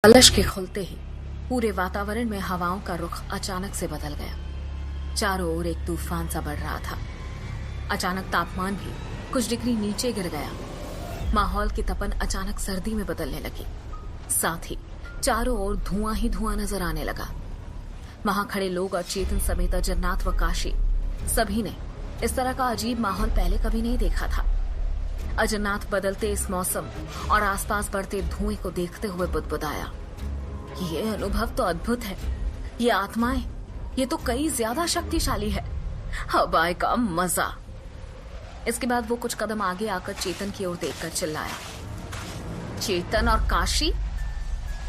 कलश के खुलते ही पूरे वातावरण में हवाओं का रुख अचानक से बदल गया। चारों ओर एक तूफान सा बढ़ रहा था। अचानक तापमान भी कुछ डिग्री नीचे गिर गया। माहौल की तपन अचानक सर्दी में बदलने लगी। साथ ही चारों ओर धुआं ही धुआं नजर आने लगा। वहां खड़े लोग और चेतन समेत जन्नाथ व काशी सभी ने इस तरह का अजीब माहौल पहले कभी नहीं देखा था। अजन्नाथ बदलते इस मौसम और आसपास बढ़ते धुएं को देखते हुए बुदबुदाया। ये अनुभव तो अद्भुत है। ये आत्माएं, ये तो कई ज्यादा शक्तिशाली है। हवाएं का मजा। इसके बाद वो कुछ कदम आगे आकर चेतन की ओर देखकर चिल्लाया, चेतन और काशी,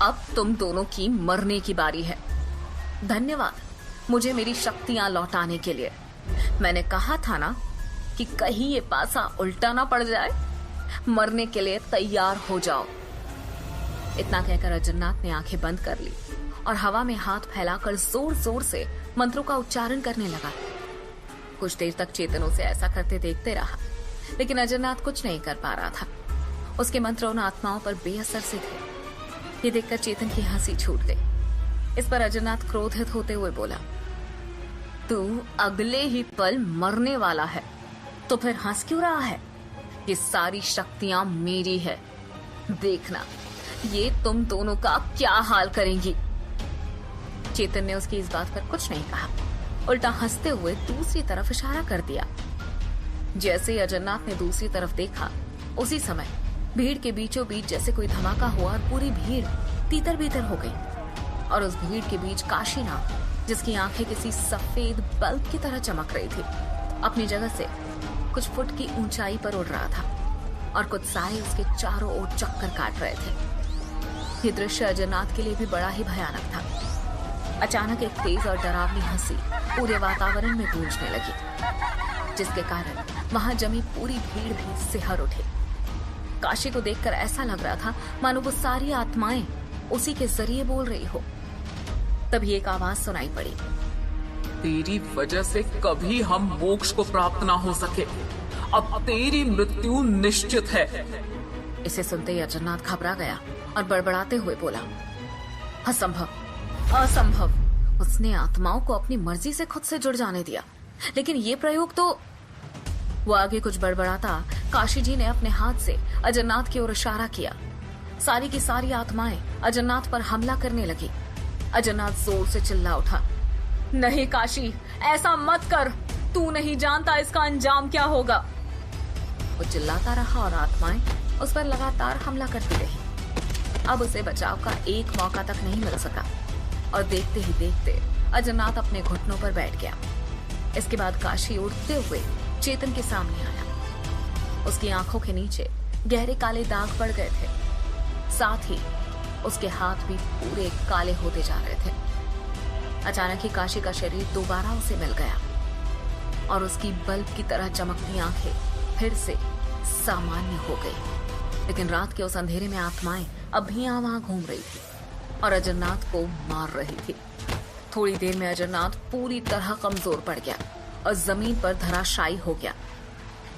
अब तुम दोनों की मरने की बारी है। धन्यवाद मुझे मेरी शक्तियां लौटाने के लिए। मैंने कहा था ना कि कहीं ये पासा उल्टा ना पड़ जाए। मरने के लिए तैयार हो जाओ। इतना कहकर अजन्नाथ ने आंखें बंद कर ली और हवा में हाथ फैलाकर जोर जोर से मंत्रों का उच्चारण करने लगा। कुछ देर तक चेतन उसे ऐसा करते देखते रहा, लेकिन अजन्नाथ कुछ नहीं कर पा रहा था। उसके मंत्र उन आत्माओं पर बेअसर से थे। ये देखकर चेतन की हंसी छूट गई। इस पर अजन्नाथ क्रोधित होते हुए बोला, तू अगले ही पल मरने वाला है, तो फिर हंस क्यों रहा है? ये सारी शक्तियां मेरी है। देखना ये तुम दोनों का क्या हाल करेंगी। चेतन ने उसकी इस बात पर कुछ नहीं कहा, उल्टा हंसते हुए दूसरी तरफ इशारा कर दिया। जैसे ही अजन्नाथ ने दूसरी तरफ देखा, उसी समय भीड़ के बीचों बीच जैसे कोई धमाका हुआ और पूरी भीड़ तीतर बीतर हो गई। और उस भीड़ के बीच काशी नाग, जिसकी आंखें किसी सफेद बल्ब की तरह चमक रही थी, अपनी जगह से कुछ फुट की ऊंचाई पर उड़ रहा था और कुछ साए उसके चारों ओर चक्कर काट रहे थे। ये दृश्य अजन्नाथ के लिए भी बड़ा ही भयानक था। अचानक एक तेज और डरावनी हंसी पूरे वातावरण में गूंजने लगी, जिसके कारण वहां जमी पूरी भीड़ भी सिहर उठी। काशी को देखकर ऐसा लग रहा था मानो वो सारी आत्माएं उसी के जरिए बोल रही हो। तभी एक आवाज सुनाई पड़ी, तेरी वजह से कभी हम मोक्ष को प्राप्त ना हो सके। अब तेरी मृत्यु निश्चित है। इसे सुनते ही अजन्नाथ घबरा गया और बड़बड़ाते हुए बोला, असंभव, असंभव। उसने आत्माओं को अपनी मर्जी से खुद से जुड़ जाने दिया, लेकिन ये प्रयोग तो। वो आगे कुछ बड़बड़ाता काशी जी ने अपने हाथ से अजन्नाथ की ओर इशारा किया। सारी की सारी आत्माएं अजन्नाथ पर हमला करने लगी। अजन्नाथ जोर से चिल्ला उठा, नहीं काशी, ऐसा मत कर। तू नहीं जानता इसका अंजाम क्या होगा। वो चिल्लाता रहा और आत्माएं उस पर लगातार हमला करती रही। अब उसे बचाव का एक मौका तक नहीं मिल सका और देखते ही देखते अजन्नाथ अपने घुटनों पर बैठ गया। इसके बाद काशी उड़ते हुए चेतन के सामने आया। उसकी आंखों के नीचे गहरे काले दाग पड़ गए थे। साथ ही उसके हाथ भी पूरे काले होते जा रहे थे। अचानक ही काशी का शरीर दोबारा उसे मिल गया और उसकी बल्ब की तरह चमकती आंखें फिर से सामान्य हो गई। लेकिन रात के उस अंधेरे में आत्माएं अब भी यहाँ वहां घूम रही थी और अजन्नाथ को मार रही थी। थोड़ी देर में अजन्नाथ पूरी तरह कमजोर पड़ गया और जमीन पर धराशायी हो गया।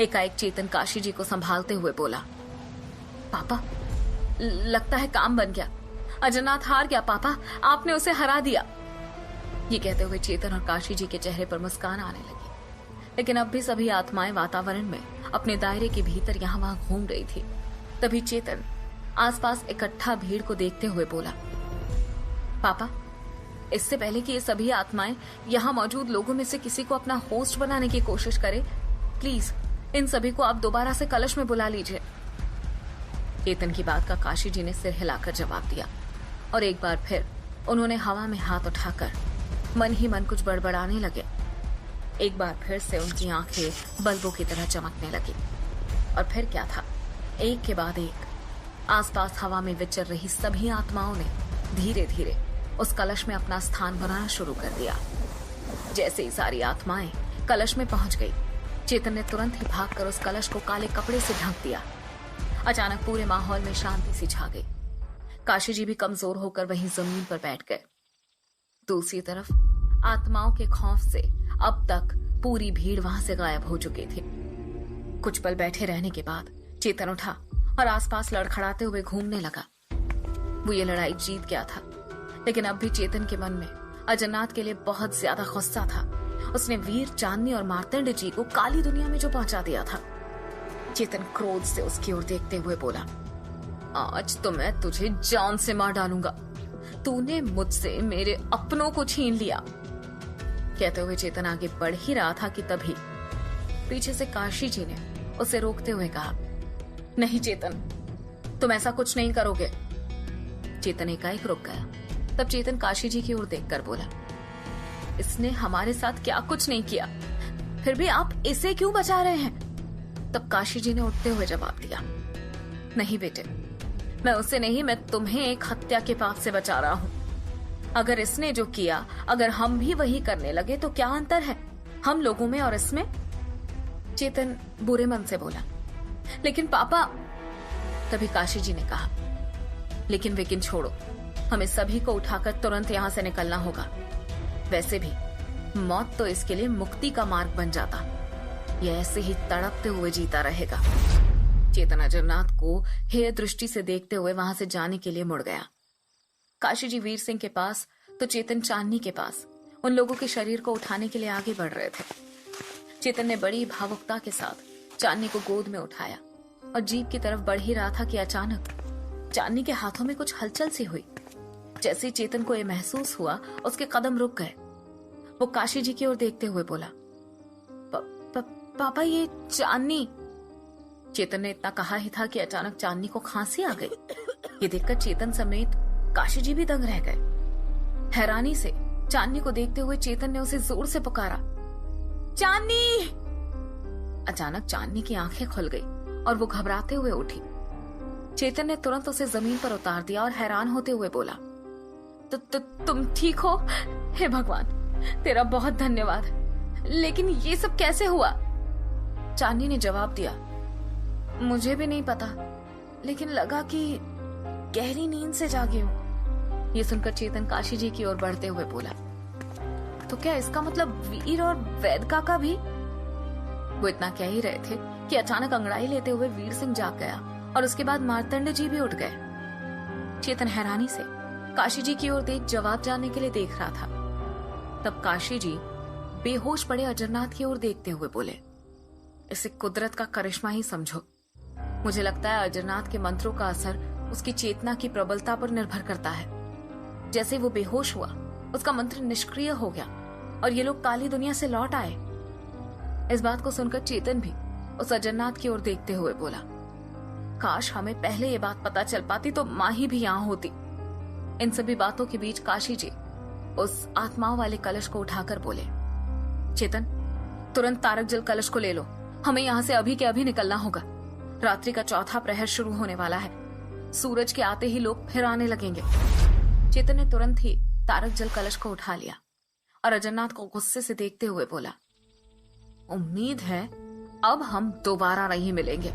एकाएक चेतन काशी जी को संभालते हुए बोला, पापा, लगता है काम बन गया। अजन्नाथ हार गया पापा, आपने उसे हरा दिया। ये कहते हुए चेतन और काशी जी के चेहरे पर मुस्कान आने लगी। लेकिन अब भी सभी आत्माएं वातावरण में अपने दायरे के भीतर यहाँ वहां घूम रही थी। तभी चेतन आसपास इकट्ठा भीड़ को देखते हुए बोला, पापा, इससे पहले कि ये सभी आत्माएं यहाँ मौजूद लोगों में से किसी को अपना होस्ट बनाने की कोशिश करे, प्लीज इन सभी को आप दोबारा से कलश में बुला लीजिए। चेतन की बात का काशी जी ने सिर हिलाकर जवाब दिया और एक बार फिर उन्होंने हवा में हाथ उठाकर मन ही मन कुछ बड़बड़ाने लगे। एक बार फिर से उनकी आंखें बल्बों की तरह चमकने लगी और फिर क्या था, एक के बाद एक आसपास हवा में विचर रही सभी आत्माओं ने धीरे धीरे उस कलश में अपना स्थान बनाना शुरू कर दिया। जैसे ही सारी आत्माएं कलश में पहुंच गई, चेतन ने तुरंत ही भागकर उस कलश को काले कपड़े से ढक दिया। अचानक पूरे माहौल में शांति सी छा गई। काशी जी भी कमजोर होकर वहीं जमीन पर बैठ गए। दूसरी तरफ आत्माओं के खौफ से अब तक पूरी भीड़ वहां से गायब हो चुकी थी। कुछ पल बैठे रहने के बाद चेतन उठा और आसपास लड़खड़ाते हुए घूमने लगा। वो ये लड़ाई जीत गया था, लेकिन अब भी चेतन के मन में अजरनाथ के लिए बहुत ज्यादा गुस्सा था। उसने वीर, चांदनी और मार्तंड जी को काली दुनिया में जो पहुंचा दिया था। चेतन क्रोध से उसकी ओर देखते हुए बोला, आज तो मैं तुझे जान से मार डालूंगा। तूने मुझसे मेरे अपनों को छीन लिया। कहते हुए चेतन आगे बढ़ ही रहा था कि तभी पीछे से काशी जी ने उसे रोकते हुए कहा, नहीं चेतन, तुम ऐसा कुछ नहीं करोगे। चेतन एकाएक रुक गया। तब चेतन काशी जी की ओर देखकर बोला, इसने हमारे साथ क्या कुछ नहीं किया, फिर भी आप इसे क्यों बचा रहे हैं? तब काशी जी ने उठते हुए जवाब दिया, नहीं बेटे, मैं उसे नहीं, मैं तुम्हें एक हत्या के पाप से बचा रहा हूं। अगर इसने जो किया, अगर हम भी वही करने लगे तो क्या अंतर है हम लोगों में और इसमें? चेतन बुरे मन से बोला, लेकिन पापा। तभी काशी जी ने कहा, लेकिन छोड़ो, हमें सभी को उठाकर तुरंत यहां से निकलना होगा। वैसे भी मौत तो इसके लिए मुक्ति का मार्ग बन जाता, यह ऐसे ही तड़पते हुए जीता रहेगा। चेतन अजरनाथ को हेय दृष्टि से देखते हुए वहां से जाने के लिए मुड़ गया। काशी जी वीर सिंह के पास तो चेतन चांदनी के पास उन लोगों के शरीर को उठाने के लिए आगे बढ़ रहे थे। चेतन ने बड़ी भावुकता के साथ चांदनी को गोद में उठाया और जीप की तरफ बढ़ ही रहा था कि अचानक चांदनी के हाथों में कुछ हलचल सी हुई। जैसे ही चेतन को यह महसूस हुआ, उसके कदम रुक गए। वो काशी जी की ओर देखते हुए बोला, पापा ये चांदनी। चेतन ने इतना कहा ही था कि अचानक चांदनी को खांसी आ गई। ये देखकर चेतन समेत काशी जी भी दंग रह गए। हैरानी से चांदनी को देखते हुए चेतन ने उसे जोर से पुकारा, चांदनी। अचानक चांदनी की आंखें खुल गई और वो घबराते हुए उठी। चेतन ने तुरंत उसे जमीन पर उतार दिया और हैरान होते हुए बोला, तुम ठीक हो? हे भगवान, तेरा बहुत धन्यवाद, लेकिन ये सब कैसे हुआ? चांदनी ने जवाब दिया, मुझे भी नहीं पता, लेकिन लगा कि गहरी नींद से जागे हूं। ये सुनकर चेतन काशी जी की ओर बढ़ते हुए बोला, तो क्या इसका मतलब वीर और वैद काका भी? वो इतना कह ही रहे थे कि अचानक अंगड़ाई लेते हुए वीर सिंह जाग गया और उसके बाद मार्तंड जी भी उठ गए। चेतन हैरानी से काशी जी की ओर देख जवाब जानने के लिए देख रहा था। तब काशी जी बेहोश पड़े अजरनाथ की ओर देखते हुए बोले, इसे कुदरत का करिश्मा ही समझो। मुझे लगता है अजरनाथ के मंत्रों का असर उसकी चेतना की प्रबलता पर निर्भर करता है। जैसे वो बेहोश हुआ, उसका मंत्र निष्क्रिय हो गया और ये लोग काली दुनिया से लौट आए। इस बात को सुनकर चेतन भी उस अजरनाथ की ओर देखते हुए बोला, काश हमें पहले ये बात पता चल पाती तो माँ ही भी यहाँ होती। इन सभी बातों के बीच काशी जी उस आत्माओं वाले कलश को उठाकर बोले, चेतन, तुरंत तारक जल कलश को ले लो, हमें यहाँ से अभी के अभी निकलना होगा। रात्रि का चौथा प्रहर शुरू होने वाला है, सूरज के आते ही लोग फिर आने लगेंगे। चेतन ने तुरंत ही तारक जल कलश को उठा लिया और अजरनाथ को गुस्से से देखते हुए बोला, उम्मीद है अब हम दोबारा नहीं मिलेंगे,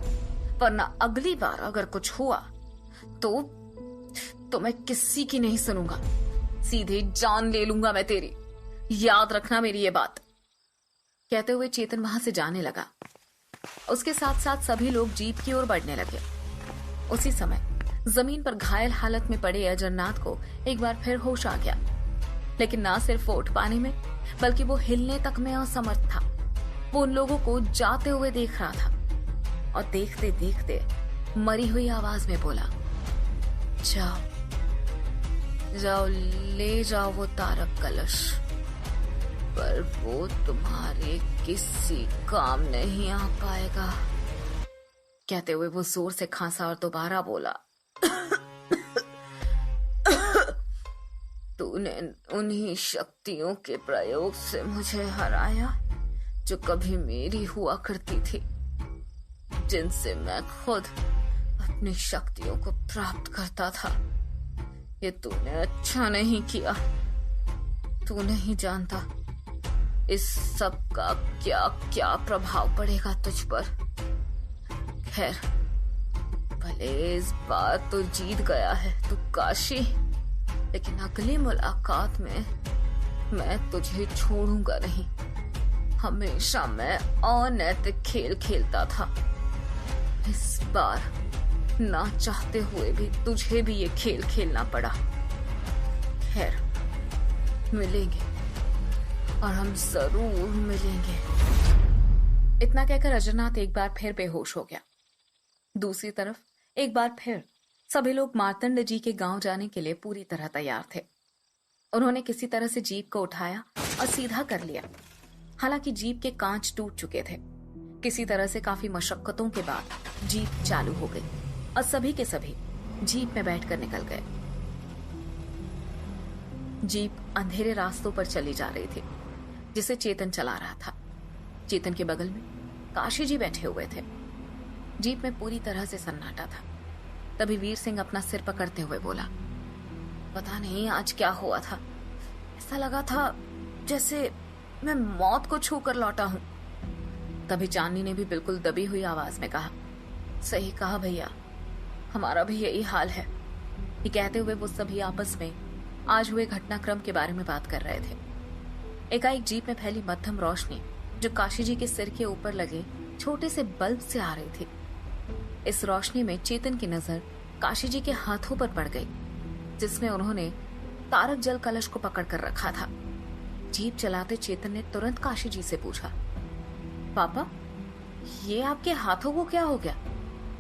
वरना अगली बार अगर कुछ हुआ तो मैं किसी की नहीं सुनूंगा, सीधे जान ले लूंगा मैं तेरी, याद रखना मेरी ये बात। कहते हुए चेतन वहां से जाने लगा। उसके साथ साथ सभी लोग जीप की ओर बढ़ने लगे। उसी समय जमीन पर घायल हालत में पड़े अजरनाथ को एक बार फिर होश आ गया, लेकिन ना सिर्फ वो उठ पाने में बल्कि वो हिलने तक में असमर्थ था। वो उन लोगों को जाते हुए देख रहा था और देखते देखते मरी हुई आवाज में बोला, जाओ जाओ, ले जाओ वो तारक कलश, पर वो तुम्हारे किसी काम नहीं आ पाएगा। कहते हुए वो जोर से खांसा और दोबारा बोला, तूने उन्हीं शक्तियों के प्रयोग से मुझे हराया जो कभी मेरी हुआ करती थी, जिनसे मैं खुद अपनी शक्तियों को प्राप्त करता था। ये तूने अच्छा नहीं किया। तू नहीं जानता इस सब का क्या क्या प्रभाव पड़ेगा तुझ पर। खैर, भले इस बार तो जीत गया है तू काशी, लेकिन अगली मुलाकात में मैं तुझे छोड़ूंगा नहीं। हमेशा मैं अनैतिक खेल खेलता था, इस बार ना चाहते हुए भी तुझे भी ये खेल खेलना पड़ा। खैर, मिलेंगे और हम जरूर मिलेंगे। इतना कहकर अजरनाथ एक बार फिर बेहोश हो गया। दूसरी तरफ एक बार फिर सभी लोग मार्तंड जी के गांव जाने के लिए पूरी तरह तैयार थे। उन्होंने किसी तरह से जीप को उठाया और सीधा कर लिया। हालांकि जीप के कांच टूट चुके थे। किसी तरह से काफी मशक्कतों के बाद जीप चालू हो गई और सभी के सभी जीप में बैठकर निकल गए। जीप अंधेरे रास्तों पर चली जा रही थी, जिसे चेतन चला रहा था। चेतन के बगल में काशी जी बैठे हुए थे। जीप में पूरी तरह से सन्नाटा था। तभी वीर सिंह अपना सिर पकड़ते हुए बोला, पता नहीं आज क्या हुआ था। ऐसा लगा था जैसे मैं मौत को छू कर लौटा हूं। तभी चांदनी ने भी बिल्कुल दबी हुई आवाज में कहा, सही कहा भैया, हमारा भी यही हाल है। ये कहते हुए वो सभी आपस में आज हुए घटनाक्रम के बारे में बात कर रहे थे। एकाएक जीप में फैली मध्यम रोशनी जो काशी जी के सिर के ऊपर लगे छोटे से बल्ब से आ रही थी। इस रोशनी में चेतन की नजर काशी जी के हाथों पर पड़ गई, जिसमें उन्होंने तारक जल कलश को पकड़ कर रखा था। जीप चलाते चेतन ने तुरंत काशी जी से पूछा, पापा, ये आपके हाथों को क्या हो गया?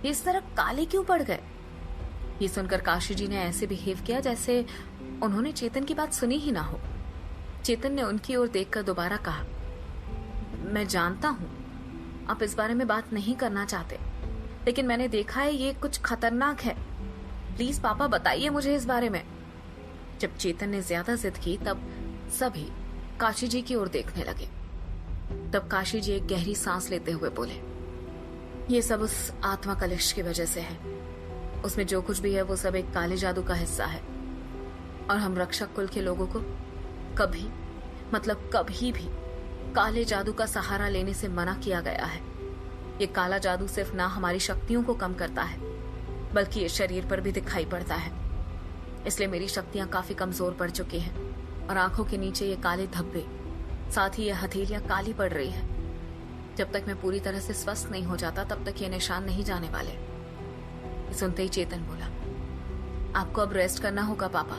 ये इस तरह काले क्यों पड़ गए? ये सुनकर काशी जी ने ऐसे बिहेव किया जैसे उन्होंने चेतन की बात सुनी ही ना हो। चेतन ने उनकी ओर देखकर दोबारा कहा, मैं जानता हूं आप इस बारे में बात नहीं करना चाहते, लेकिन मैंने देखा है ये कुछ खतरनाक है। प्लीज पापा बताइए मुझे इस बारे में। जब चेतन ने ज्यादा जिद की तब सभी काशी जी की ओर देखने लगे। तब काशी जी एक गहरी सांस लेते हुए बोले, ये सब उस आत्मा कलश की वजह से है। उसमें जो कुछ भी है वो सब एक काले जादू का हिस्सा है और हम रक्षक कुल के लोगों को कभी भी काले जादू का सहारा लेने से मना किया गया है। ये काला जादू सिर्फ ना हमारी शक्तियों को कम करता है, बल्कि ये शरीर पर भी दिखाई पड़ता है। इसलिए मेरी शक्तियां काफी कमजोर पड़ चुकी हैं और आंखों के नीचे ये काले धब्बे, साथ ही ये हथेलियां काली पड़ रही है। जब तक मैं पूरी तरह से स्वस्थ नहीं हो जाता तब तक ये निशान नहीं जाने वाले। सुनते ही चेतन बोला, आपको अब रेस्ट करना होगा पापा,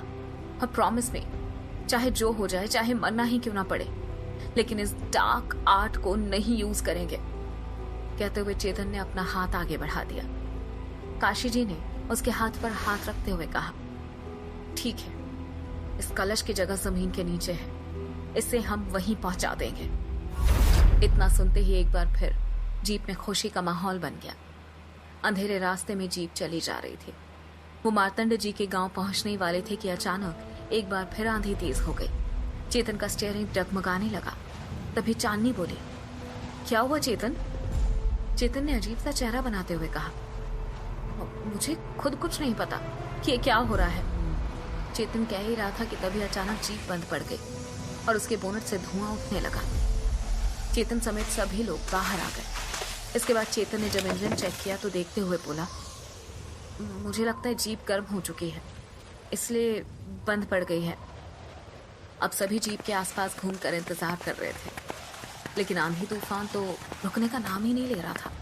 और प्रॉमिस मी, चाहे जो हो जाए, चाहे मरना ही क्यों ना पड़े, लेकिन इस डार्क आर्ट को नहीं यूज करेंगे। कहते हुए चेतन ने अपना हाथ आगे बढ़ा दिया। काशी जी ने उसके हाथ पर हाथ रखते हुए कहा, ठीक है, इस कलश की जगह जमीन के नीचे है, इसे हम वहीं पहुंचा देंगे। इतना सुनते ही एक बार फिर जीप में खुशी का माहौल बन गया। अंधेरे रास्ते में जीप चली जा रही थी। वो मार्तंड जी के गांव पहुंचने वाले थे कि अचानक एक बार फिर आंधी तेज हो गई। चेतन का स्टीयरिंग डगमगाने लगा। तभी चांदनी बोली, क्या हुआ चेतन? चेतन ने अजीब सा चेहरा बनाते हुए कहा, मुझे खुद कुछ नहीं पता कि ये क्या हो रहा है। चेतन कह ही रहा था कि तभी अचानक जीप बंद पड़ गई और उसके बोनट से धुआं उठने लगा। चेतन समेत सभी लोग बाहर आ गए। इसके बाद चेतन ने जब इंजन चेक किया तो देखते हुए बोला, मुझे लगता है जीप गर्म हो चुकी है, इसलिए बंद पड़ गई है। अब सभी जीप के आसपास घूमकर इंतजार कर रहे थे, लेकिन आंधी तूफान तो रुकने का नाम ही नहीं ले रहा था।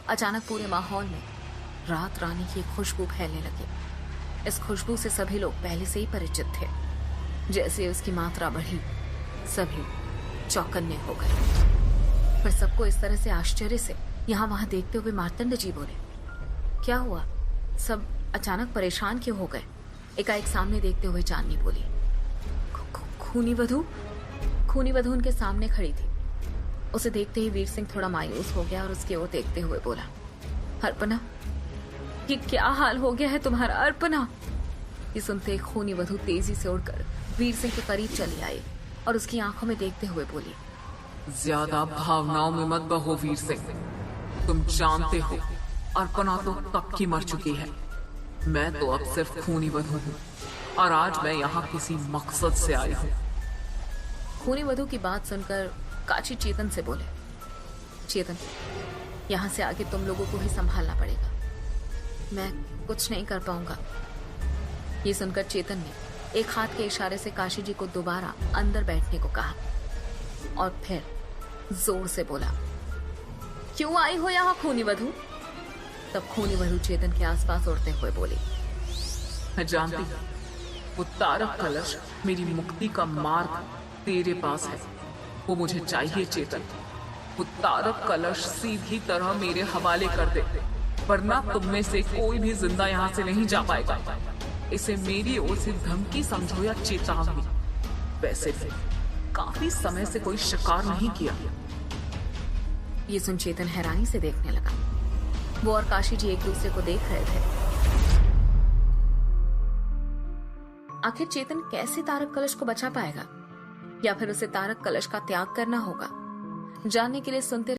अचानक पूरे माहौल में रात रानी की खुशबू फैलने लगी। इस खुशबू से सभी लोग पहले से ही परिचित थे। जैसे उसकी मात्रा बढ़ी, सभी चौकन्ने हो गए। फिर सबको इस तरह से आश्चर्य से यहाँ वहां देखते हुए मार्तंड जी बोले, क्या हुआ? सब अचानक परेशान क्यों हो गए? एकाएक सामने देखते हुए चांदनी बोली, खूनी वधू। खूनी वधू उनके सामने खड़ी थी। उसे देखते ही वीर सिंह थोड़ा मायूस हो गया और उसकी ओर देखते हुए बोला, अर्पणा, ये क्या हाल हो गया है तुम्हारा अर्पणा? ये सुनते ही खूनी वधू तेजी से उड़कर वीर सिंह के करीब चली आई और उसकी आंखों में देखते हुए बोली, ज्यादा भावनाओं में मत बहो वीर सिंह। तुम जानते हो अर्पणा तो कब की मर चुकी है। मैं तो अब सिर्फ खूनी वधू हूँ और आज मैं यहाँ किसी मकसद से आई हूँ। खूनी वधू की बात सुनकर काशी चेतन से बोले, चेतन, यहाँ से आगे तुम लोगों को ही संभालना पड़ेगा, मैं कुछ नहीं कर पाऊंगा। ये सुनकर चेतन ने एक हाथ के इशारे से काशी जी को दोबारा अंदर बैठने को कहा और फिर जोर से बोला, क्यों आई हो यहाँ खूनी वधू? तब खूनी वधु चेतन के आसपास उड़ते हुए बोली, मैं जानती हूँ वो तारक कलश मेरी मुक्ति का मार्ग तेरे पास है। वो मुझे चाहिए चेतन। वो तारक कलश सीधी तरह मेरे हवाले कर दे, वरना तुम में से कोई भी जिंदा यहाँ से नहीं जा पाएगा। इसे मेरी ओर से धमकी समझो या चेतावनी। वैसे भी काफी समय से कोई शिकार नहीं किया। ये सुन चेतन हैरानी से देखने लगा। वो और काशी जी एक दूसरे को देख रहे थे। आखिर चेतन कैसे तारक कलश को बचा पाएगा, या फिर उसे तारक कलश का त्याग करना होगा? जानने के लिए सुनते